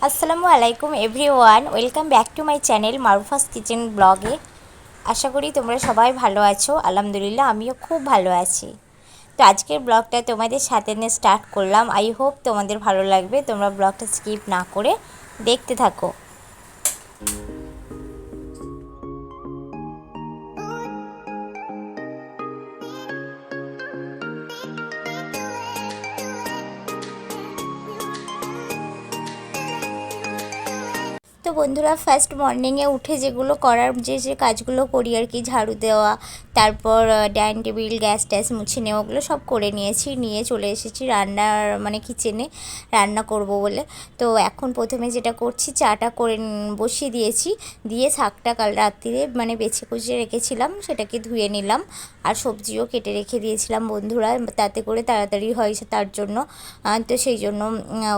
আসসালামু আলাইকুম everyone, welcome back to my channel Marufa's kitchen ব্লগে। আশা করি তোমরা সবাই ভালো আছো। আলহামদুলিল্লাহ আমিও খুব ভালো আছি। তো আজকের ব্লগটা তোমাদের সাথে নিয়ে স্টার্ট করলাম। আই হোপ তোমাদের ভালো লাগবে। তোমরা ব্লগটা স্কিপ না করে দেখতে থাকো। তো বন্ধুরা, ফার্স্ট মর্নিংয়ে উঠে যেগুলো করার যে কাজগুলো করি আর কি, ঝাড়ু দেওয়া, তারপর ডাইনিং টেবিল, গ্যাস ট্যাস মুছে নেওয়া, ওগুলো সব করে নিয়েছি। নিয়ে চলে এসেছি রান্নার কিচেনে রান্না করব বলে। তো এখন প্রথমে যেটা করছি, চাটা করে বসিয়ে দিয়েছি। দিয়ে শাকটা কাল রাত্রিরে বেছে কুচিয়ে রেখেছিলাম, সেটাকে ধুয়ে নিলাম। আর সবজিও কেটে রেখে দিয়েছিলাম বন্ধুরা, তাতে করে তাড়াতাড়ি হয় তার জন্য। তো সেই জন্য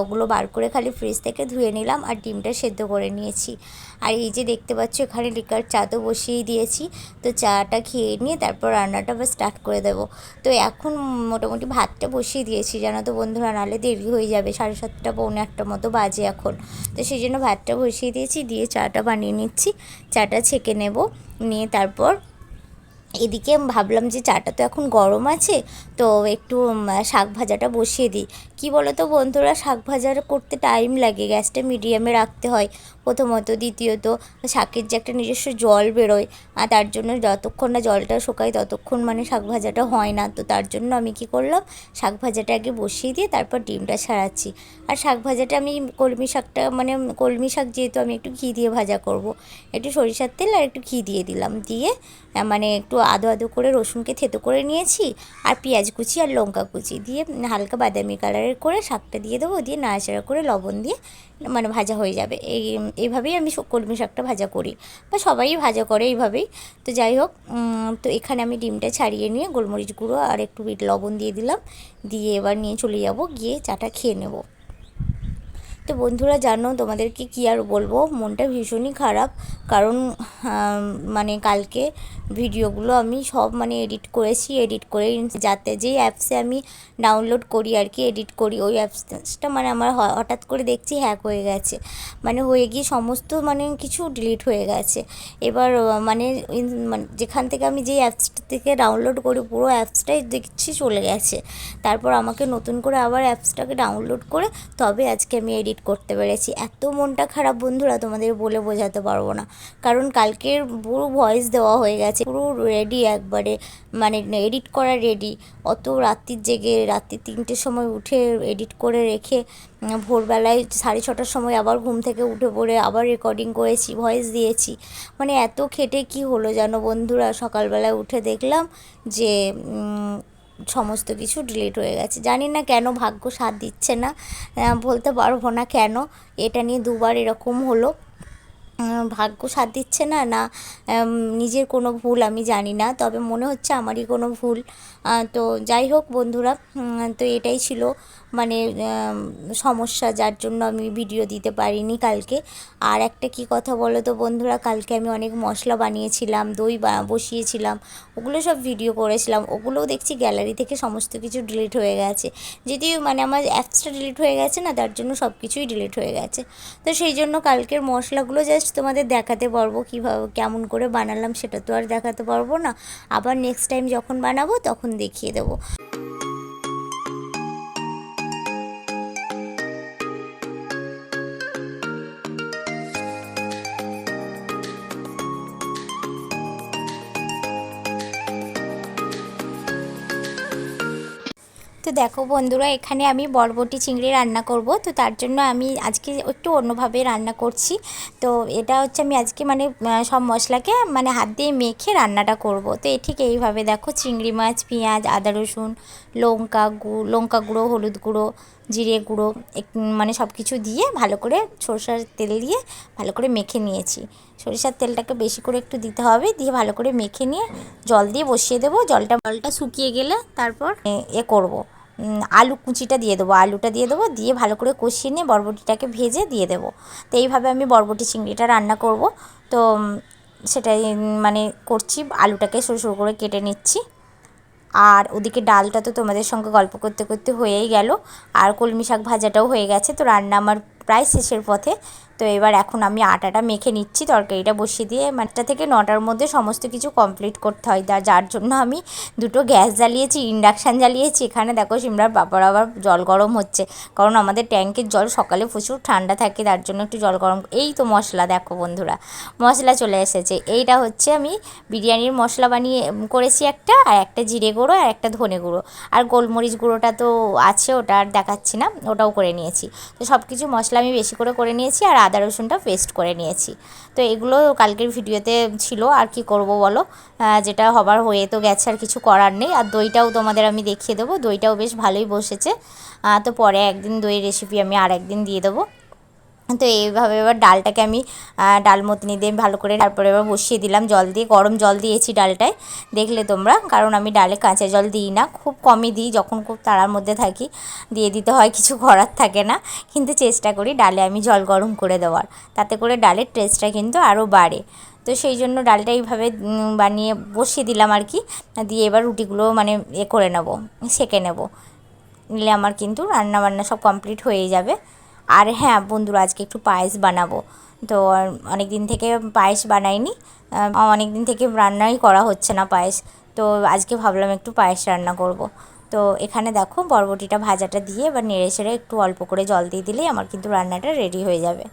ওগুলো বার করে খালি ফ্রিজ থেকে ধুয়ে নিলাম আর ডিমটা সেদ্ধ করে নিয়েছি। আর এই যে দেখতে পাচ্ছ, এখানে লিকার চা তো বসিয়েই দিয়েছি। তো চাটা খেয়ে নিয়ে তারপর রান্নাটা স্টার্ট করে দেবো। তো এখন মোটামুটি ভাতটা বসিয়ে দিয়েছি, জানো তো বন্ধুরা, নাহলে দেরি হয়ে যাবে। 7:30 পৌনে 8টা মতো বাজে এখন। তো সেই জন্য ভাতটা বসিয়ে দিয়েছি, দিয়ে চাটা বানিয়ে নিচ্ছি। চাটা ছেঁকে নেব, নিয়ে তারপর এদিকে ভাবলাম যে চাটা তো এখন গরম আছে, তো একটু শাক ভাজাটা বসিয়ে দিই। কি বলো তো বন্ধুরা, শাক ভাজা করতে টাইম লাগে, গ্যাসটা মিডিয়ামে রাখতে হয় প্রথমত। দ্বিতীয়ত শাকের যে একটা নিজস্ব জল বেরোয়, আর তার জন্য যতক্ষণ না জলটা শুকায় ততক্ষণ শাক ভাজাটা হয় না। তো তার জন্য আমি কি করলাম, শাক ভাজাটা আগে বসিয়ে দিয়ে তারপর ডিমটা ছাড়াচ্ছি। আর শাক ভাজাটা আমি কলমি শাকটা কলমি শাক যেহেতু আমি একটু ঘি দিয়ে ভাজা করব, একটু সরিষার তেল আর একটু ঘি দিয়ে দিলাম। দিয়ে একটু আদো আদো করে রসুনকে থেতো করে নিয়েছি, আর পেঁয়াজ কুচি আর লঙ্কা কুচি দিয়ে হালকা বাদামি কালারের করে শাকটা দিয়ে দেবো। দিয়ে নাড়াচাড়া করে লবণ দিয়ে ভাজা হয়ে যাবে। এইভাবেই আমি কলমি শাকটা ভাজা করি, বা সবাই ভাজা করে এইভাবেই। তো যাই হোক, তো এখানে আমি ডিমটা ছাড়িয়ে নিয়ে গোলমরিচ গুঁড়ো আর একটু বিট লবণ দিয়ে দিলাম। দিয়ে এবার নিয়ে চলে যাব, গিয়ে চাটা খেয়ে নেব। তো বন্ধুরা, জানো তোমাদেরকে কি আর বলবো, মনটা ভীষণই খারাপ। কারণ কালকে ভিডিওগুলো আমি সব এডিট করেছি। এডিট করে যাতে যেই অ্যাপসে আমি ডাউনলোড করি আর কি, এডিট করি, ওই অ্যাপসটা আমার হঠাৎ করে দেখছি হ্যাক হয়ে গেছে। হয়ে গিয়ে সমস্ত কিছু ডিলিট হয়ে গেছে। এবার যেখান থেকে আমি যেই অ্যাপসটা থেকে ডাউনলোড করি, পুরো অ্যাপসটাই দেখছি চলে গেছে। তারপর আমাকে নতুন করে আবার অ্যাপসটাকে ডাউনলোড করে তবে আজকে আমি এডিট করতে পেরেছি। এত মনটা খারাপ বন্ধুরা, তোমাদের বলে বোঝাতে পারবো না। কারণ কালকের পুরো ভয়েস দেওয়া হয়ে গেছে, পুরো রেডি একবারে, এডিট করা রেডি। অত রাত্রির জেগে রাত্রি 3টের সময় উঠে এডিট করে রেখে ভোরবেলায় 6:30টার সময় আবার ঘুম থেকে উঠে পড়ে আবার রেকর্ডিং করেছি, ভয়েস দিয়েছি। এত খেটে কি হলো জানো বন্ধুরা, সকালবেলায় উঠে দেখলাম যে সমস্ত কিছু ডিলিট হয়ে গেছে। জানি না কেন, ভাগ্য সাথ দিচ্ছে না, বলতে পারবো না কেন। এটা নিয়ে দুবার এরকম হলো, ভাগ্য সাথ দিচ্ছে না, না নিজের কোনো ভুল আমি জানি না, তবে মনে হচ্ছে আমারই কোনো ভুল। তো যাই হোক বন্ধুরা, তো এটাই ছিল সমস্যা, যার জন্য আমি ভিডিও দিতে পারিনি কালকে। আর একটা কি কথা বলো তো বন্ধুরা, কালকে আমি অনেক মশলা বানিয়েছিলাম, দই বসিয়েছিলাম, ওগুলো সব ভিডিও করেছিলাম। ওগুলোও দেখছি গ্যালারি থেকে সমস্ত কিছু ডিলিট হয়ে গেছে। যদিও আমার অ্যাপসটা ডিলিট হয়ে গেছে না, তার জন্য সব কিছুই ডিলিট হয়ে গেছে। তো সেই জন্য কালকের মশলাগুলো জাস্ট তোমাদের দেখাতে পারবো, কীভাবে কেমন করে বানালাম সেটা তো আর দেখাতে পারবো না। আবার নেক্সট টাইম যখন বানাবো তখন দেখিয়ে দেবো। তো দেখো বন্ধুরা, এখানে আমি বরবটি চিংড়ি রান্না করব। তো তার জন্য আমি আজকে একটু অন্যভাবে রান্না করছি। তো এটা হচ্ছে আমি আজকে সব মশলাকে হাত দিয়ে মেখে রান্নাটা করব। তো ঠিক এইভাবে দেখো, চিংড়ি মাছ, পেঁয়াজ, আদা রসুন, লঙ্কা গুঁড়ো, হলুদ গুঁড়ো, জিরে গুঁড়ো, সব কিছু দিয়ে ভালো করে সরষের তেল দিয়ে ভালো করে মেখে নিয়েছি। সরিষার তেলটাকে বেশি করে একটু দিতে হবে, দিয়ে ভালো করে মেখে নিয়ে জল দিয়ে বসিয়ে দেবো। জলটা শুকিয়ে গেলে তারপর করব, আলু কুচিটা দিয়ে দেবো, আলুটা দিয়ে দেবো, দিয়ে ভালো করে কষিয়ে নিয়ে বরবটিটাকে ভেজে দিয়ে দেবো। তো এইভাবে আমি বরবটি চিংড়িটা রান্না করব। তো সেটাই করছি, আলুটাকে সরু সরু করে কেটে নিচ্ছি। আর ওদিকে ডালটা তো তোমাদের সঙ্গে গল্প করতে করতে হয়েই গেল, আর কলমি শাক ভাজাটাও হয়ে গেছে। তো রান্না আমার প্রায় শেষের পথে। তো এবার এখন আমি আটাটা মেখে নিচ্ছি, তরকারিটা বসিয়ে দিয়ে 8টা থেকে 9টার মধ্যে সমস্ত কিছু কমপ্লিট করতে হয়। যার জন্য আমি দুটো গ্যাস জ্বালিয়েছি, ইন্ডাকশান জ্বালিয়েছি। এখানে দেখো সিমরার বাবার আবার জল গরম হচ্ছে, কারণ আমাদের ট্যাঙ্কের জল সকালে প্রচুর ঠান্ডা থাকে, তার জন্য একটু জল গরম। এই তো মশলা দেখো বন্ধুরা, মশলা চলে এসেছে। এইটা হচ্ছে আমি বিরিয়ানির মশলা বানিয়ে করেছি একটা, আর একটা জিরে গুঁড়ো আর একটা ধনে গুঁড়ো, আর গোলমরিচ গুঁড়োটা তো আছে, ওটা আর দেখাচ্ছি না, ওটাও করে নিয়েছি। তো সব কিছু মশলা আমি বেশি করে নিয়েছি, আর আদা রসুনটা পেস্ট করে নিয়েছি। তো এগুলো কালকের ভিডিওতে ছিল, আর কি করব বলো, যেটা হবার হয়ে তো গেছে, আর কিছু করার নেই। আর দইটাও তোমাদের আমি দেখিয়ে দেবো, দইটাও বেশ ভালোই বসেছে। তো পরে একদিন দইয়ের রেসিপি আমি আর একদিন দিয়ে দেবো। তো এইভাবে এবার ডালটাকে আমি ডাল মতনি দিয়ে ভালো করে, তারপরে এবার বসিয়ে দিলাম জল দিয়ে, গরম জল দিয়েছি ডালটায়, দেখলে তোমরা, কারণ আমি ডালে কাঁচা জল দিই না, খুব কমই দিই, যখন খুব তাড়ার মধ্যে থাকি দিয়ে দিতে হয়, কিছু করার থাকে না। কিন্তু চেষ্টা করি ডালে আমি জল গরম করে দেওয়ার, তাতে করে ডালের টেস্টটা কিন্তু আরও বাড়ে। তো সেই জন্য ডালটা এইভাবে বানিয়ে বসিয়ে দিলাম আর কি, দিয়ে এবার রুটিগুলো মানে করে নেব, সেঁকে নেব, নিলে আমার কিন্তু রান্না বান্না সব কমপ্লিট হয়ে যাবে। আর হ্যাঁ বন্ধুরা, আজকে একটু পায়েস বানাবো। তো অনেক দিন থেকে পায়েস বানাইনি, অনেক দিন থেকে রান্নাই করা হচ্ছে না পায়েস। তো আজকে ভাবলাম একটু পায়েস রান্না করব। তো এখানে দেখো বরবটিটা ভাজাটা দিয়ে এবার নেড়ে চেড়ে একটু অল্প করে জল দিয়ে দিলেই আমার কিন্তু রান্নাটা রেডি হয়ে যাবে।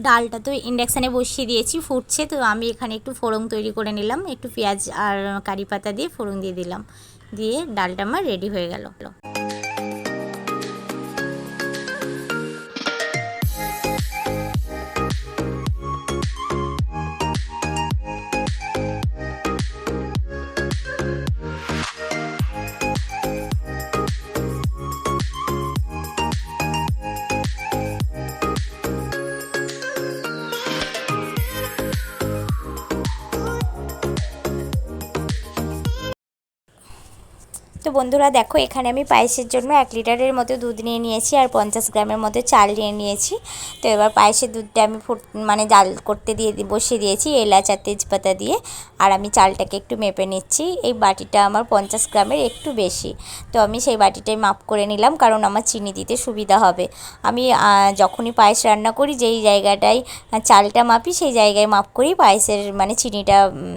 ডালটা তো ইন্ডাকশানে বসিয়ে দিয়েছি, ফুটছে। তো আমি এখানে একটু ফোড়ন তৈরি করে নিলাম, একটু পেঁয়াজ আর কারি পাতা দিয়ে ফোড়ন দিয়ে দিলাম, দিয়ে ডালটা আমার রেডি হয়ে গেল। তো বন্ধুরা দেখো, এখানে আমি পায়েসের জন্য 1 লিটারের মতো দুধ নিয়ে নিয়েছি, আর 50 গ্রামের মতো চাল নিয়ে নিয়েছি। তো এবার পায়েসের দুধটা আমি মানে জাল করতে বসিয়ে দিয়েছি এলাচ আর তেজপাতা দিয়ে, আর আমি চালটাকে একটু মেপে নিচ্ছি। এই বাটিটা আমার 50 গ্রামের একটু বেশি, তো আমি সেই বাটিটাই মাপ করে নিলাম, কারণ আমার চিনি দিতে সুবিধা হবে। আমি যখনই পায়েস রান্না করি, যেই জায়গাটায় চালটা মাপি সেই জায়গায় মাপ করি পায়েসের মানে চিনিটা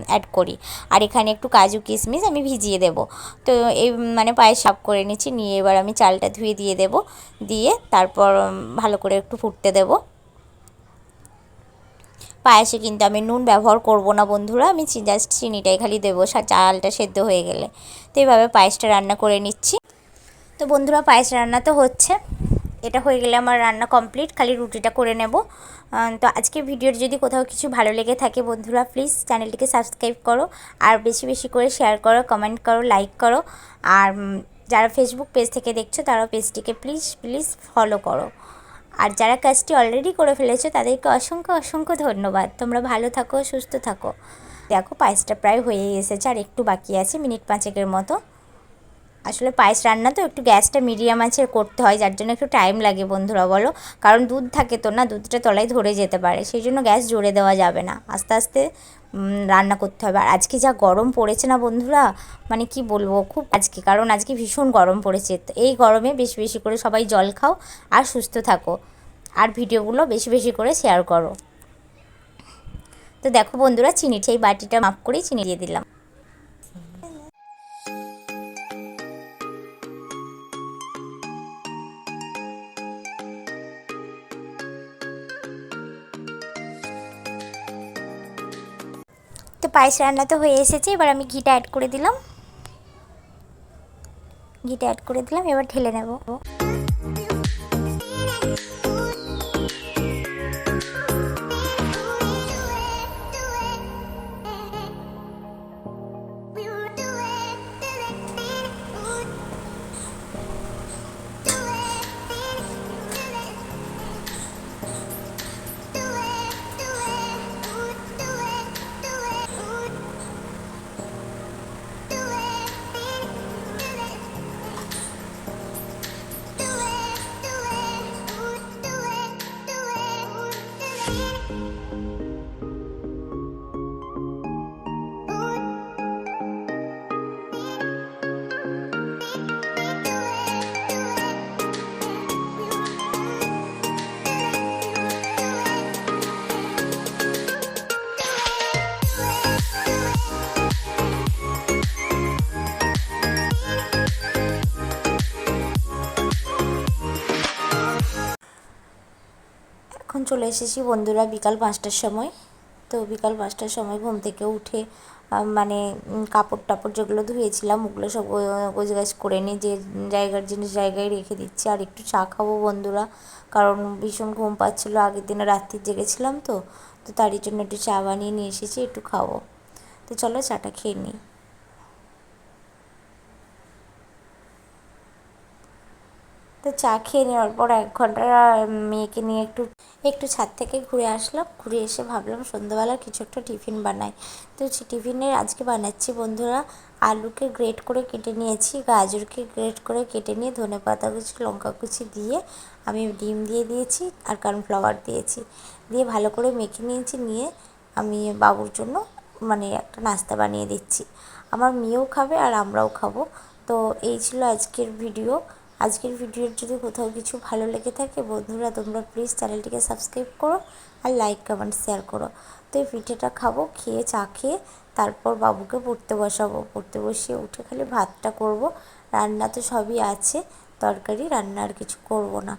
অ্যাড করি। আর এখানে একটু কাজু কিশমিশ আমি ভিজিয়ে দেবো। তো এই মানে পায়েস সাফ করে নিচ্ছি, নিয়ে এবার আমি চালটা ধুয়ে দিয়ে দেব, দিয়ে তারপর ভালো করে একটু ফুটতে দেব। পায়েসে কিন্তু আমি নুন ব্যবহার করব না বন্ধুরা, আমি জাস্ট চিনিটাই খালি দেবো চালটা সেদ্ধ হয়ে গেলে। তো এইভাবে পায়েসটা রান্না করে নিচ্ছি। তো বন্ধুরা পায়েস রান্না তো হচ্ছে, এটা হয়ে গেলে আমার রান্না কমপ্লিট, খালি রুটিটা করে নেব। তো আজকে ভিডিওর যদি কোথাও কিছু ভালো লেগে থাকে বন্ধুরা, প্লিজ চ্যানেলটিকে সাবস্ক্রাইব করো, আর বেশি বেশি করে শেয়ার করো, কমেন্ট করো, লাইক করো। আর যারা ফেসবুক পেজ থেকে দেখছো তারা পেজটিকে প্লিজ প্লিজ ফলো করো। আর যারা কাজটি অলরেডি করে ফেলেছো তাদেরকে অসংখ্য অসংখ্য ধন্যবাদ। তোমরা ভালো থাকো, সুস্থ থাকো। দেখো পায়েসটা প্রায় হয়েই এসেছে, আর একটু বাকি আছে, মিনিট 5 মতো। আসলে পায়েস রান্না তো একটু গ্যাসটা মিডিয়াম আছে করতে হয়, যার জন্য একটু টাইম লাগে বন্ধুরা বলো, কারণ দুধ থাকে তো না, দুধটা তলায় ধরে যেতে পারে, সেই জন্য গ্যাস জোরে দেওয়া যাবে না, আস্তে আস্তে রান্না করতে হবে। আর আজকে যা গরম পড়েছে না বন্ধুরা, মানে কি বলবো, খুব আজকে, কারণ আজকে ভীষণ গরম পড়েছে। তো এই গরমে বেশি বেশি করে সবাই জল খাও আর সুস্থ থাকো, আর ভিডিওগুলো বেশি বেশি করে শেয়ার করো। তো দেখো বন্ধুরা, চিনিটা এই বাটিটা মাপ করেই চিনি দিয়ে দিলাম। তো পায়েস রান্না তো হয়ে এসেছে, এবার আমি ঘিটা অ্যাড করে দিলাম, এবার ঢেলে নেব। এখন চলে এসেছি বন্ধুরা বিকাল 5টার সময়। তো বিকাল 5টার সময় ঘুম থেকে উঠে মানে কাপড় টাপড় যেগুলো ধুয়েছিলাম ওগুলো সব গোছগাছ করে নিয়ে যে জায়গার জিনিস জায়গায় রেখে দিচ্ছি। আর একটু চা খাবো বন্ধুরা, কারণ ভীষণ ঘুম পাচ্ছিলো, আগের দিনে রাত্রি জেগেছিলাম তো তো তারই জন্য একটু চা বানিয়ে নিয়ে এসেছি, একটু খাবো। তো চলো চাটা খেয়ে নিই। তো চা খেয়ে নেওয়ার পর 1 ঘন্টা মেয়েকে নিয়ে একটু একটু ছাদ থেকে ঘুরে আসলাম। ঘুরে এসে ভাবলাম সন্ধ্যাবেলা কিছু একটা টিফিন বানাই। তো টিফিনে আজকে বানাচ্ছি বন্ধুরা, আলুকে গ্রেট করে কেটে নিয়েছি, গাজরকে গ্রেট করে কেটে নিয়ে ধনেপাতা কুচি লঙ্কা কুচি দিয়ে আমি ডিম দিয়ে দিয়েছি আর কর্নফ্লাওয়ার দিয়েছি, দিয়ে ভালো করে মেখে নিয়েছি। নিয়ে আমি বাবুর জন্য মানে একটা নাস্তা বানিয়ে দিচ্ছি। আমার মেয়েও খাবে আর আমরাও খাবো। তো এই ছিল আজকের ভিডিও। আজকের ভিডিওর যদি কোথাও কিছু ভালো লেগে থাকে বন্ধুরা, তোমরা প্লিজ চ্যানেলটিকে সাবস্ক্রাইব করো আর লাইক কমেন্ট শেয়ার করো। তো এই পিঠেটা খাবো, খেয়ে চা খেয়ে তারপর বাবুকে পড়তে বসাবো। পড়তে বসিয়ে উঠে খালি ভাতটা করব, রান্না তো সবই আছে, তরকারি রান্না আর কিছু করব না।